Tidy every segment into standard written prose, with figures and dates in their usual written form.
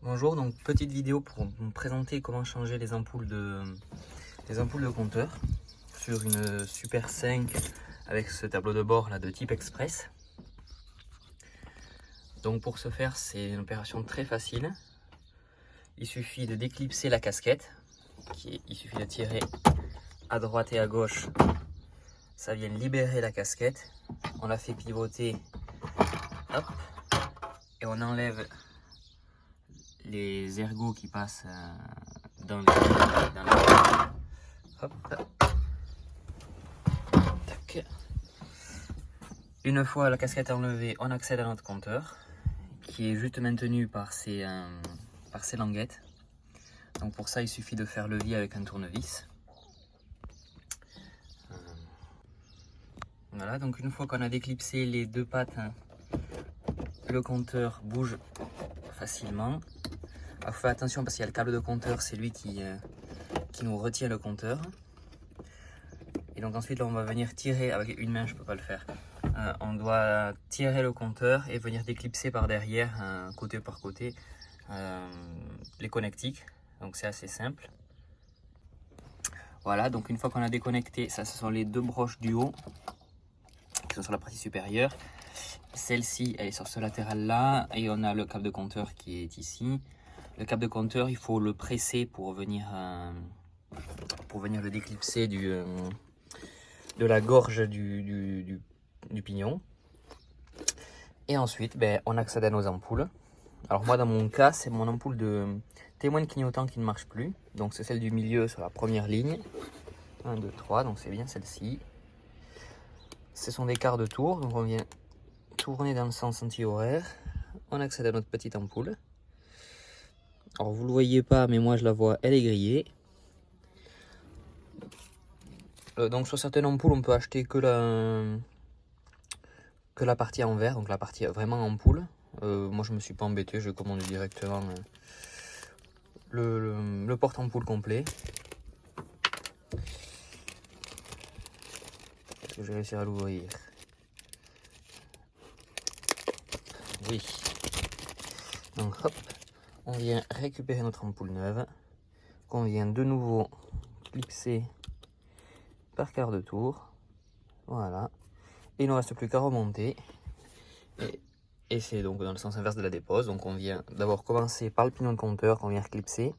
Bonjour, donc petite vidéo pour vous présenter comment changer les ampoules de compteur sur une Super 5 avec ce tableau de bord là de type Express. Donc pour ce faire, c'est une opération très facile. Il suffit de déclipser la casquette, il suffit de tirer à droite et à gauche, ça vient libérer la casquette. On la fait pivoter, hop, et on enlève les ergots qui passent dans les hop. Tac. Une fois la casquette enlevée, on accède à notre compteur qui est juste maintenu par ces languettes. Donc pour ça, il suffit de faire levier avec un tournevis. Voilà, donc une fois qu'on a déclipsé les deux pattes, le compteur bouge facilement. Alors, faut faire attention parce qu'il y a le câble de compteur, c'est lui qui nous retient le compteur. Et donc ensuite là, on va venir tirer avec une main, je peux pas le faire. On doit tirer le compteur et venir déclipser par derrière, côté par côté, les connectiques. Donc c'est assez simple. Voilà, donc une fois qu'on a déconnecté, ça ce sont les deux broches du haut qui sont sur la partie supérieure. Celle-ci, elle est sur ce latéral là, et on a le câble de compteur qui est ici. Le câble de compteur, il faut le presser pour venir le déclipser de la gorge du pignon. Et ensuite, on accède à nos ampoules. Alors moi, dans mon cas, c'est mon ampoule de témoin de clignotant qui ne marche plus. Donc c'est celle du milieu sur la première ligne. 1, 2, 3, donc c'est bien celle-ci. Ce sont des quarts de tour, donc on vient tourner dans le sens anti-horaire. On accède à notre petite ampoule. Alors vous ne le voyez pas, mais moi je la vois, elle est grillée. Donc sur certaines ampoules, on peut acheter que la partie en verre, donc la partie vraiment ampoule. Moi je me suis pas embêté, je commande directement le porte-ampoule complet. Est-ce que je vais réussir à l'ouvrir? Oui. Donc hop, on vient récupérer notre ampoule neuve, qu'on vient de nouveau clipser par quart de tour. Voilà. Et il ne reste plus qu'à remonter. Et c'est donc dans le sens inverse de la dépose. Donc on vient d'abord commencer par le pignon de compteur qu'on vient clipser.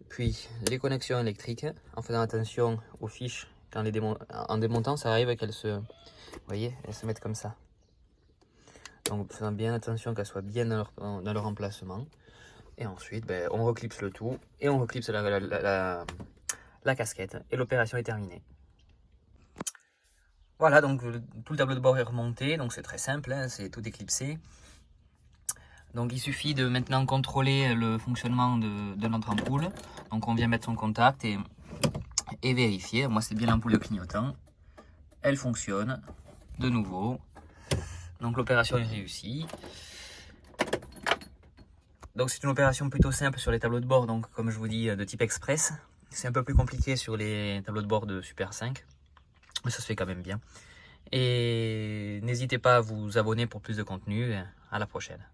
Puis les connexions électriques, en faisant attention aux fiches. En démontant, ça arrive qu'elles se mettent comme ça. Donc faisant bien attention qu'elles soient bien dans leur emplacement. Et ensuite, on reclipse le tout et on reclipse la casquette. Et l'opération est terminée. Voilà, donc tout le tableau de bord est remonté, donc c'est très simple, hein, c'est tout éclipsé. Donc il suffit de maintenant contrôler le fonctionnement de notre ampoule. Donc on vient mettre son contact et vérifier. Moi c'est bien l'ampoule de clignotant. Elle fonctionne de nouveau. Donc l'opération est réussie. Donc c'est une opération plutôt simple sur les tableaux de bord, donc comme je vous dis, de type Express. C'est un peu plus compliqué sur les tableaux de bord de Super 5. Mais ça se fait quand même bien. Et n'hésitez pas à vous abonner pour plus de contenu. À la prochaine.